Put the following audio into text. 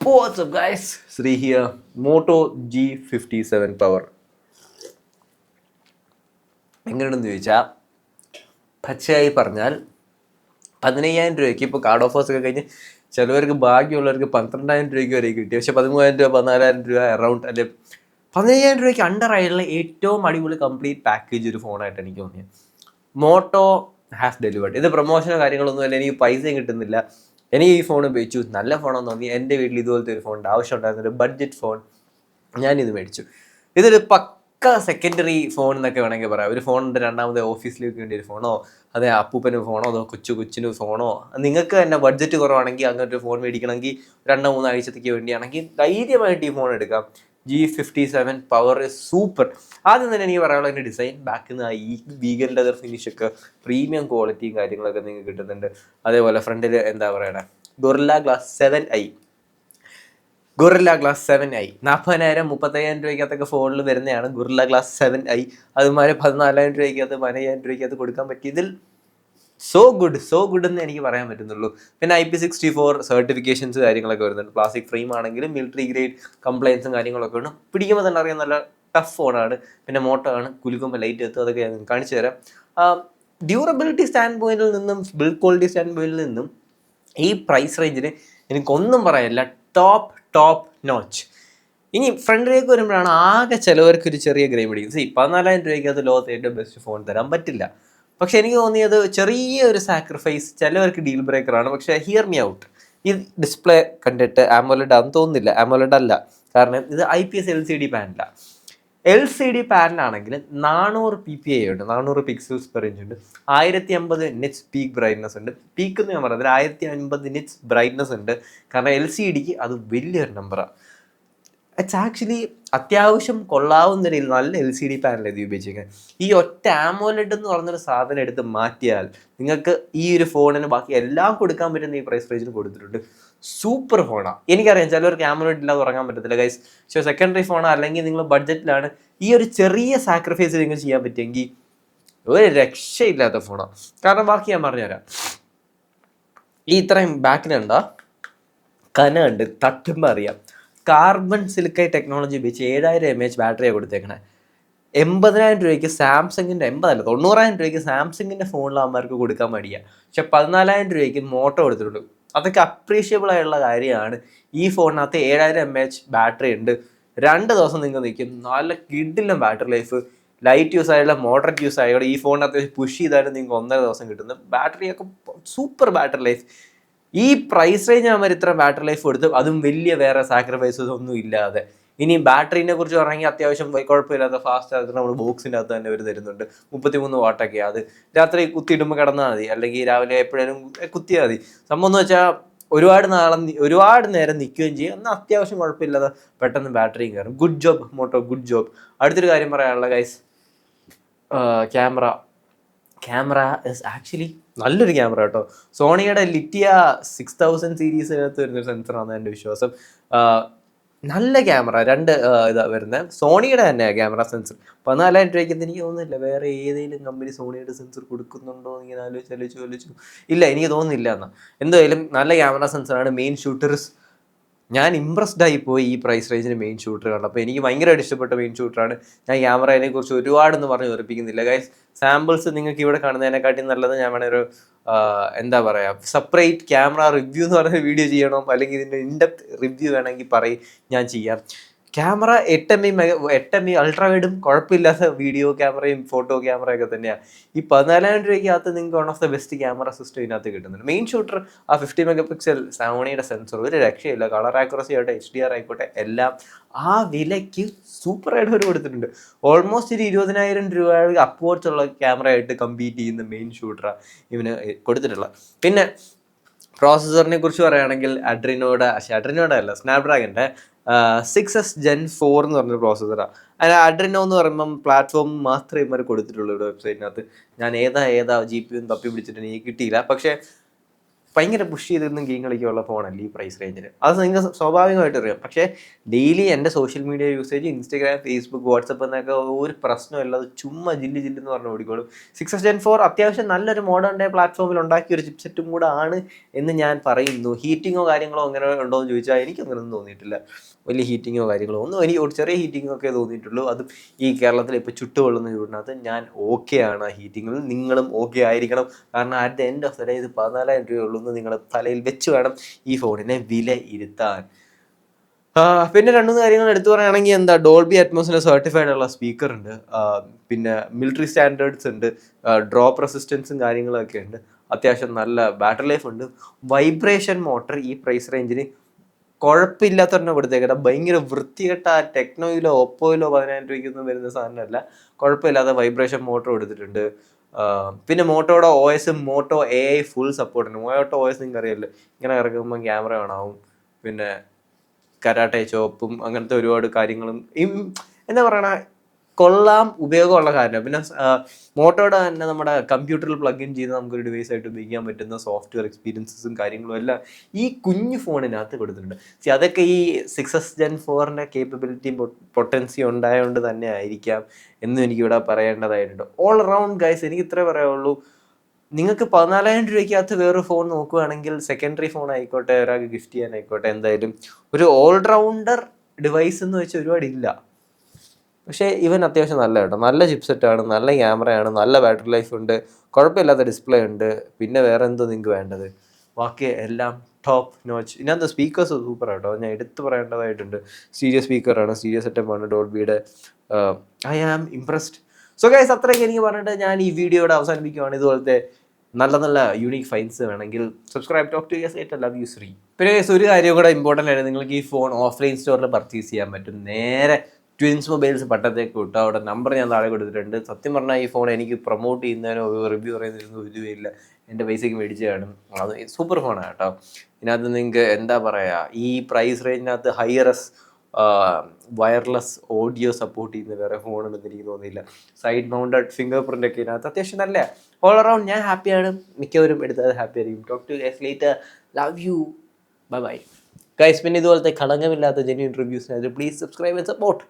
What's up guys? Sri here. Moto G57 Power. എങ്ങനെയാണെന്ന് ചോദിച്ചാൽ പച്ചയായി പറഞ്ഞാൽ 15,000 രൂപയ്ക്ക് ഇപ്പോൾ കാർഡ് ഓഫേഴ്സ് ഒക്കെ കഴിഞ്ഞ് ചിലവർക്ക് ഭാഗ്യമുള്ളവർക്ക് 12,000 രൂപയ്ക്ക് വരെ കിട്ടി. പക്ഷേ 13,000 രൂപ 14,000 രൂപ അറൗണ്ട് അല്ലെ 15,000 രൂപയ്ക്ക് അണ്ടർ ആയിട്ടുള്ള ഏറ്റവും അടിപൊളി കംപ്ലീറ്റ് പാക്കേജ് ഒരു ഫോണായിട്ട് എനിക്ക് തോന്നിയത് മോട്ടോ ഹാസ് ഡെലിവേർഡ്. ഇത് പ്രൊമോഷനോ കാര്യങ്ങളൊന്നുമല്ല, എനിക്ക് പൈസയും കിട്ടുന്നില്ല. എനിക്ക് ഈ ഫോൺ ഉപയോഗിച്ചു, നല്ല ഫോണെന്ന് തോന്നി. എൻ്റെ വീട്ടിൽ ഇതുപോലത്തെ ഒരു ഫോണിൻ്റെ ആവശ്യം ഉണ്ടായിരുന്നൊരു ബഡ്ജറ്റ് ഫോൺ ഞാനിത് മേടിച്ചു. ഇതൊരു പക്ക സെക്കൻഡറി ഫോൺ എന്നൊക്കെ വേണമെങ്കിൽ പറയാം. ഒരു ഫോണിൻ്റെ രണ്ടാമത് ഓഫീസിലേക്ക് വേണ്ടി ഒരു ഫോണോ, അതെ അപ്പൂപ്പന് ഫോണോ, അതോ കൊച്ചിന് ഫോണോ, നിങ്ങൾക്ക് തന്നെ ബഡ്ജറ്റ് കുറവാണെങ്കിൽ അങ്ങനത്തെ ഫോൺ മേടിക്കണമെങ്കിൽ 2-3 ആഴ്ചത്തേക്ക് വേണ്ടിയാണെങ്കിൽ ധൈര്യമായിട്ട് ഈ ഫോൺ എടുക്കാം. G57 power super. ആദ്യം തന്നെ എനിക്ക് പറയാനുള്ള അതിൻ്റെ ഡിസൈൻ, ബാക്കിൽ നിന്ന് ഈ വീഗൻ ലെതർ ഫിനിഷൊക്കെ പ്രീമിയം ക്വാളിറ്റിയും കാര്യങ്ങളൊക്കെ നിങ്ങൾക്ക് കിട്ടുന്നുണ്ട്. അതേപോലെ ഫ്രണ്ടിൽ എന്താ പറയണേ, ഗൊറില്ല ഗ്ലാസ് 7i 40,000-35,000 രൂപയ്ക്കകത്തൊക്കെ ഫോണിൽ വരുന്നതാണ് ഗൊറില്ല ഗ്ലാസ് 7i. അതുമാതിരി 14,000 രൂപയ്ക്കകത്ത് 15,000 രൂപയ്ക്കകത്ത് കൊടുക്കാൻ പറ്റിയതിൽ സോ ഗുഡ് എന്ന് എനിക്ക് പറയാൻ പറ്റുന്നുള്ളൂ. പിന്നെ IP64 സർട്ടിഫിക്കേഷൻസ് കാര്യങ്ങളൊക്കെ വരുന്നുണ്ട്. പ്ലാസ്റ്റിക് ഫ്രെയിം ആണെങ്കിലും മിലിറ്ററി ഗ്രേഡ് കംപ്ലയൻസും കാര്യങ്ങളൊക്കെ ഉണ്ട്. പിടിക്കുമ്പോൾ തന്നെ അറിയാം നല്ല ടഫ് ഫോണാണ്. പിന്നെ മോട്ടോ ആണ്, കുലുക്കുമ്പോൾ ലൈറ്റ് എത്തും, അതൊക്കെ ഞാൻ കാണിച്ചു തരാം. ഡ്യൂറബിലിറ്റി സ്റ്റാൻഡ് പോയിന്റിൽ നിന്നും ബിൽഡ് ക്വാളിറ്റി സ്റ്റാൻഡ് പോയിന്റിൽ നിന്നും ഈ പ്രൈസ് റേഞ്ചിന് എനിക്കൊന്നും പറയാനില്ല. Top notch. ഇനി ഫ്രണ്ടിലേക്ക് വരുമ്പോഴാണ് ആകെ ചിലവർക്ക് ഒരു ചെറിയ ഗ്രേ പിടിക്കും. 14,000 രൂപയ്ക്ക് അത് ലോകത്തെ ഏറ്റവും ബെസ്റ്റ് ഫോൺ തരാൻ പറ്റില്ല. പക്ഷെ എനിക്ക് തോന്നിയത് ചെറിയ ഒരു സാക്രിഫൈസ് ചിലവർക്ക് ഡീൽ ബ്രേക്കറാണ്. പക്ഷേ ഹിയർ മീ ഔട്ട്, ഈ ഡിസ്പ്ലേ കണ്ടിട്ട് AMOLED ആണെന്ന് തോന്നുന്നില്ല. AMOLED അല്ല, കാരണം ഇത് IPS LCD പാനലാണ്. LCD പാനലാണെങ്കിൽ 400 PPI ഉണ്ട്, 400 പിക്സൽസ് പെർ ഇഞ്ച് ഉണ്ട്, 1050 നിറ്റ്സ് പീക്ക് ബ്രൈറ്റ്നസ് ഉണ്ട്. പീക്ക് എന്ന് ഞാൻ പറയുന്നത് 1050 നിറ്റ്സ് ബ്രൈറ്റ്നസ് ഉണ്ട്, കാരണം LCDക്ക് അത് വലിയൊരു നമ്പറാണ്. ഇറ്റ്സ് ആക്ച്വലി അത്യാവശ്യം കൊള്ളാവുന്ന രീതിയിൽ നല്ല LCD പാനൽ ഇത് ഉപയോഗിച്ചേക്കാൻ. ഈ ഒറ്റ AMOLED എന്ന് പറഞ്ഞൊരു സാധനം എടുത്ത് മാറ്റിയാൽ നിങ്ങൾക്ക് ഈ ഒരു ഫോണിന് ബാക്കി എല്ലാം കൊടുക്കാൻ പറ്റുന്ന ഈ പ്രൈസ് റേഞ്ചിന് കൊടുത്തിട്ടുണ്ട്. സൂപ്പർ ഫോണാണ്. എനിക്കറിയാം ചിലവർക്ക് AMOLED ഇല്ലാതെ ഉറങ്ങാൻ പറ്റത്തില്ല ഗൈസ്. പക്ഷേ സെക്കൻഡറി ഫോണാണ്, അല്ലെങ്കിൽ നിങ്ങൾ ബഡ്ജറ്റിലാണ്, ഈ ഒരു ചെറിയ സാക്രിഫൈസ് നിങ്ങൾ ചെയ്യാൻ പറ്റുമെങ്കിൽ ഒരു രക്ഷയില്ലാത്ത ഫോണാണ്. കാരണം ബാക്കി ഞാൻ പറഞ്ഞുതരാം. ഈ ഇത്രയും ബാക്കിലുണ്ടോ കനുണ്ട്, തട്ടുമ്പോൾ അറിയാം. കാർബൺ സിലിക്കൈഡ് ടെക്നോളജി ഉപയോഗിച്ച് 7000 mAh ബാറ്ററിയാണ് കൊടുത്തേക്കണേ. 80,000 രൂപയ്ക്ക് സാംസങ്ങിൻ്റെ 90,000 രൂപയ്ക്ക് സാംസങ്ങിൻ്റെ ഫോണിലാകുമ്പോൾ കൊടുക്കാൻ മടിയാണ്. പക്ഷെ 14,000 രൂപയ്ക്ക് മോട്ടോ കൊടുത്തിട്ടുണ്ട്. അതൊക്കെ അപ്രീഷിയബിൾ ആയിട്ടുള്ള കാര്യമാണ്. ഈ ഫോണിനകത്ത് 7000 mAh ബാറ്ററി ഉണ്ട്. 2 ദിവസം നിങ്ങൾ നിൽക്കും. നല്ല കിഡിലും ബാറ്ററി ലൈഫ്. ലൈറ്റ് യൂസ് ആയുള്ള മോഡറേറ്റ് യൂസ് ആയുള്ള ഈ ഫോണിനകത്ത് പുഷ് ചെയ്താലും നിങ്ങൾക്ക് 1.5 ദിവസം കിട്ടുന്നു. ബാറ്ററിയൊക്കെ സൂപ്പർ ബാറ്ററി ലൈഫ്. ഈ പ്രൈസ് റേഞ്ച് ആകുമ്പോൾ ഇത്ര ബാറ്ററി ലൈഫ് കൊടുത്ത്, അതും വലിയ വേറെ സാക്രിഫൈസസ് ഒന്നും ഇല്ലാതെ. ഇനി ബാറ്ററിനെ കുറിച്ച് പറഞ്ഞെങ്കിൽ അത്യാവശ്യം കുഴപ്പമില്ലാത്ത ഫാസ്റ്റ് ചാർജർ നമ്മൾ ബോക്സിൻ്റെ അകത്ത് തന്നെ അവർ തരുന്നുണ്ട്. 33 വാട്ടൊക്കെ. അത് രാത്രി കുത്തിയിടുമ്പോൾ കിടന്നാൽ മതി, അല്ലെങ്കിൽ രാവിലെ എപ്പോഴേലും കുത്തിയാൽ മതി. സംഭവം എന്ന് വെച്ചാൽ ഒരുപാട് നേരം നിൽക്കുകയും ചെയ്യും. എന്നാൽ അത്യാവശ്യം കുഴപ്പമില്ലാതെ പെട്ടെന്ന് ബാറ്ററിയും കയറും. Good job moto, good job. അടുത്തൊരു കാര്യം പറയാനുള്ള ഗൈസ്, ക്യാമറ ഇസ് ആക്ച്വലി നല്ലൊരു ക്യാമറ കേട്ടോ. സോണിയുടെ ലിറ്റിയ 6000 സീരീസിനകത്ത് വരുന്നൊരു സെൻസറാണ് എൻ്റെ വിശ്വാസം. നല്ല ക്യാമറ, 2 ഇതാണ് വരുന്നത്. സോണിയുടെ തന്നെയാണ് ക്യാമറ സെൻസർ. 14,000 രൂപയ്ക്ക് എനിക്ക് തോന്നുന്നില്ല വേറെ ഏതെങ്കിലും കമ്പനി സോണിയുടെ സെൻസർ കൊടുക്കുന്നുണ്ടോ എന്ന് ഇങ്ങനെ ആലോചിച്ചു. ഇല്ല, എനിക്ക് തോന്നുന്നില്ല എന്നാൽ. എന്തായാലും നല്ല ക്യാമറ സെൻസറാണ്. മെയിൻ ഷൂട്ടേഴ്സ് ഞാൻ ഇമ്പ്രസ്ഡ് ആയിപ്പോയി ഈ പ്രൈസ് റേഞ്ചിന് മെയിൻ ഷൂട്ടർ കണ്ടു. അപ്പോൾ എനിക്ക് ഭയങ്കരമായിട്ട് ഇഷ്ടപ്പെട്ട മെയിൻ ഷൂട്ടറാണ്. ഞാൻ ക്യാമറയെ കുറിച്ച് ഒരുപാടൊന്നും പറഞ്ഞ് ഉറപ്പിക്കുന്നില്ല ഗൈസ്. സാമ്പിൾസ് നിങ്ങൾക്ക് ഇവിടെ കാണുന്നതിനെക്കാട്ടി നല്ലത് ഞാൻ വേണേൽ ഒരു എന്താ പറയുക, സെപ്പറേറ്റ് ക്യാമറ റിവ്യൂ എന്ന് പറയുന്ന വീഡിയോ ചെയ്യണം, അല്ലെങ്കിൽ ഇതിൻ്റെ ഇൻഡെപ്ത് റിവ്യൂ വേണമെങ്കിൽ ഞാൻ ചെയ്യാം. ക്യാമറ 8 MB അൾട്രാ വൈഡും കുഴപ്പമില്ലാത്ത വീഡിയോ ക്യാമറയും ഫോട്ടോ ക്യാമറയൊക്കെ തന്നെയാണ്. ഈ 14,000 രൂപയ്ക്കകത്ത് നിങ്ങൾക്ക് one of the best camera system ഇതിനകത്ത് കിട്ടുന്നുണ്ട്. മെയിൻ ഷൂട്ടർ ആ 50 മെഗാ സോണിയുടെ സെൻസർ ഒരു രക്ഷയില്ല. കളർ ആക്യുറസി ആയിക്കോട്ടെ, HDR ആയിക്കോട്ടെ, എല്ലാം ആ വിലയ്ക്ക് സൂപ്പറായിട്ട് അവർ കൊടുത്തിട്ടുണ്ട്. ഓൾമോസ്റ്റ് ഒരു 20,000 രൂപ അപ്വേർഡ്സ് ഉള്ള ക്യാമറ ആയിട്ട് കമ്പീറ്റ് ചെയ്യുന്ന മെയിൻ ഷൂട്ടറാണ് ഇവന് കൊടുത്തിട്ടുള്ളത്. പിന്നെ പ്രോസസ്സറിനെ കുറിച്ച് പറയുകയാണെങ്കിൽ അഡ്രിനോയുടെ അല്ല, സ്നാപ്ഡ്രാഗൻ്റെ 6S Gen 4 എന്ന് പറഞ്ഞൊരു പ്രോസസ്സറാണ്. അതിന് അഡ്രിനോ എന്ന് പറയുമ്പം പ്ലാറ്റ്ഫോം മാത്രമേ ഇവർ കൊടുത്തിട്ടുള്ളൂ ഇവിടെ വെബ്സൈറ്റിനകത്ത്. ഞാൻ ഏതാ GPU തപ്പി പിടിച്ചിട്ട് എനിക്ക് കിട്ടിയില്ല. പക്ഷേ ഭയങ്കര പുഷ് ചെയ്തിരുന്നും ഗെയിം കളിക്കാനുള്ള ഫോണല്ല ഈ പ്രൈസ് റേഞ്ചിൽ. അത് നിങ്ങൾക്ക് സ്വാഭാവികമായിട്ട് അറിയാം. പക്ഷേ ഡെയിലി എൻ്റെ social media usage Instagram, Facebook, WhatsApp എന്നൊക്കെ ഒരു പ്രശ്നമില്ല. അത് ചുമ്മാ ജില്ലെന്ന് പറഞ്ഞ് ഓടിക്കോളും. 6s Gen 4 അത്യാവശ്യം നല്ലൊരു മോഡേൺ ഡേ പ്ലാറ്റ്ഫോമിൽ ഉണ്ടാക്കിയ ഒരു ചിപ്സെറ്റും കൂടെ ആണ് എന്ന് ഞാൻ പറയുന്നു. ഹീറ്റിങ്ങോ കാര്യങ്ങളോ അങ്ങനെ ഉണ്ടോ എന്ന് ചോദിച്ചാൽ എനിക്കങ്ങനെയൊന്നും തോന്നിയിട്ടില്ല. വലിയ ഹീറ്റിങ്ങോ കാര്യങ്ങളോ ഒന്നും, എനിക്ക് ഒരു ചെറിയ ഹീറ്റിംഗ് ഒക്കെ തോന്നിയിട്ടുള്ളൂ. അതും ഈ കേരളത്തിൽ ഇപ്പോൾ ചുട്ടുകൊള്ളുന്ന ചൂടിനകത്ത് ഞാൻ ഓക്കെ ആണ് ആ ഹീറ്റിങ്ങിൽ. നിങ്ങളും ഓക്കെ ആയിരിക്കണം. കാരണം at the end of the day ഇത് 14,000 രൂപയുള്ളൂ എന്ന് നിങ്ങളുടെ തലയിൽ വെച്ച് വേണം ഈ ഫോണിനെ വില ഇരുത്താൻ. പിന്നെ 2 കാര്യങ്ങൾ എടുത്തു പറയുകയാണെങ്കിൽ എന്താ, ഡോൾബി അറ്റ്മോസിന് സർട്ടിഫൈഡ് ഉള്ള സ്പീക്കർ ഉണ്ട്, പിന്നെ മിലിറ്ററി സ്റ്റാൻഡേർഡ്സ് ഉണ്ട്, ഡ്രോപ്പ് റെസിസ്റ്റൻസും കാര്യങ്ങളൊക്കെ ഉണ്ട്, അത്യാവശ്യം നല്ല ബാറ്ററി ലൈഫ് ഉണ്ട്, വൈബ്രേഷൻ മോട്ടർ ഈ പ്രൈസ് റേഞ്ചിന് കുഴപ്പമില്ലാത്തവരെ കൊടുത്തേക്കട്ടെ. ഭയങ്കര വൃത്തികെട്ട ടെക്നോയിലോ ഒപ്പോയിലോ 14,000 രൂപയ്ക്കൊന്നും വരുന്ന സാധനമല്ല. കുഴപ്പമില്ലാത്ത വൈബ്രേഷൻ മോട്ടർ കൊടുത്തിട്ടുണ്ട്. പിന്നെ മോട്ടോയുടെ OS മോട്ടോ AI ഫുൾ സപ്പോർട്ടുണ്ട്. മോട്ടോ OS നിങ്ങൾക്ക് അറിയാമല്ലോ, ഇങ്ങനെ ഇറക്കുമ്പോൾ ക്യാമറ കാണാവും, പിന്നെ കരാട്ടെ ചോപ്പും അങ്ങനത്തെ ഒരുപാട് കാര്യങ്ങളും എന്താ പറയണ കൊള്ളാം, ഉപയോഗമുള്ള കാര്യമാണ്. പിന്നെ മോട്ടോയുടെ തന്നെ നമ്മുടെ കമ്പ്യൂട്ടറിൽ പ്ലഗ് ഇൻ ചെയ്ത് നമുക്കൊരു ഡിവൈസ് ആയിട്ട് ഉപയോഗിക്കാൻ പറ്റുന്ന സോഫ്റ്റ്വെയർ എക്സ്പീരിയൻസസും കാര്യങ്ങളും എല്ലാം ഈ കുഞ്ഞു ഫോണിനകത്ത് കൊടുത്തിട്ടുണ്ട്. അതൊക്കെ ഈ 6s Gen 4 കേപ്പബിലിറ്റിയും പൊട്ടൻസിയും ഉണ്ടായതുകൊണ്ട് തന്നെ ആയിരിക്കാം എന്നും എനിക്കിവിടെ പറയേണ്ടതായിട്ടുണ്ട്. ഓൾ അറൗണ്ട് ഗൈസ് എനിക്ക് ഇത്രേ പറയാനുള്ളൂ. നിങ്ങൾക്ക് 14,000 രൂപയ്ക്കകത്ത് വേറൊരു ഫോൺ നോക്കുകയാണെങ്കിൽ, സെക്കൻഡറി ഫോൺ ആയിക്കോട്ടെ, ഒരാൾക്ക് ഗിഫ്റ്റ് ചെയ്യാനായിക്കോട്ടെ, എന്തായാലും ഒരു ഓൾറൗണ്ടർ ഡിവൈസ് എന്ന് വെച്ചാൽ ഒരുപാടില്ല. പക്ഷേ ഇവൻ അത്യാവശ്യം നല്ല കേട്ടോ, നല്ല ചിപ്സെറ്റാണ്, നല്ല ക്യാമറയാണ്, നല്ല ബാറ്ററി ലൈഫ് ഉണ്ട്, കുഴപ്പമില്ലാത്ത ഡിസ്പ്ലേ ഉണ്ട്. പിന്നെ വേറെ എന്തോ നിങ്ങൾക്ക് വേണ്ടത്, ബാക്കി എല്ലാം ടോപ്പ് നോച്ച്. ഇതിനകത്ത് സ്പീക്കേഴ്സ് സൂപ്പർ കേട്ടോ, ഞാൻ എടുത്ത് പറയേണ്ടതായിട്ടുണ്ട്. സ്റ്റീരിയോ സ്പീക്കറാണ്, സ്റ്റീരിയോ സെറ്റപ്പാണ് ഡോൾബിയുടെ. I am impressed. So guys, അത്രയൊക്കെ എനിക്ക് പറഞ്ഞിട്ട് ഞാൻ ഈ വീഡിയോയുടെ അവസാനിപ്പിക്കുകയാണ്. ഇതുപോലത്തെ നല്ല നല്ല യൂണിക് ഫൈൻസ് വേണമെങ്കിൽ subscribe talk to yes I love you Sree. പിന്നെ ഒരു കാര്യം കൂടെ ഇമ്പോർട്ടൻ്റ് ആണ്, നിങ്ങൾക്ക് ഈ ഫോൺ ഓഫ്ലൈൻ സ്റ്റോറിൽ പർച്ചേസ് ചെയ്യാൻ പറ്റും. നേരെ ട്വിൻസ് മൊബൈൽസ് പട്ടത്തേക്ക് വിട്ടു, അവിടെ നമ്പർ ഞാൻ താഴെ കൊടുത്തിട്ടുണ്ട്. സത്യം പറഞ്ഞാൽ ഈ ഫോൺ എനിക്ക് പ്രൊമോട്ട് ചെയ്യുന്നതിനോ റിവ്യൂ പറയുന്നതിനോ ഒരു ഇല്ല, എൻ്റെ പൈസയ്ക്ക് മേടിച്ചതാണ്. അത് സൂപ്പർ ഫോണാണ് കേട്ടോ. ഇതിനകത്ത് നിങ്ങൾക്ക് എന്താ പറയുക, ഈ പ്രൈസ് റേഞ്ചിനകത്ത് ഹയറസ് വയർലെസ് ഓഡിയോ സപ്പോർട്ട് ചെയ്യുന്ന വേറെ ഫോണുണ്ടെന്ന് എനിക്ക് തോന്നിയില്ല. സൈഡ് മൗണ്ടഡ് ഫിംഗർ പ്രിൻ്റ് ഒക്കെ ഇതിനകത്ത് അത്യാവശ്യം നല്ല. ഓൾ അറൗണ്ട് ഞാൻ ഹാപ്പിയാണ്, മിക്കവരും എടുത്തത് ഹാപ്പി ആയിരിക്കും. Talk to guys later, love you, bye bye guys. പിന്നെ ഇതുപോലത്തെ കളങ്കമില്ലാത്ത ജെന്യൂൻ റിവ്യൂസിനായിട്ട് പ്ലീസ് സബ്സ്ക്രൈബ് ആൻഡ് സപ്പോർട്ട്.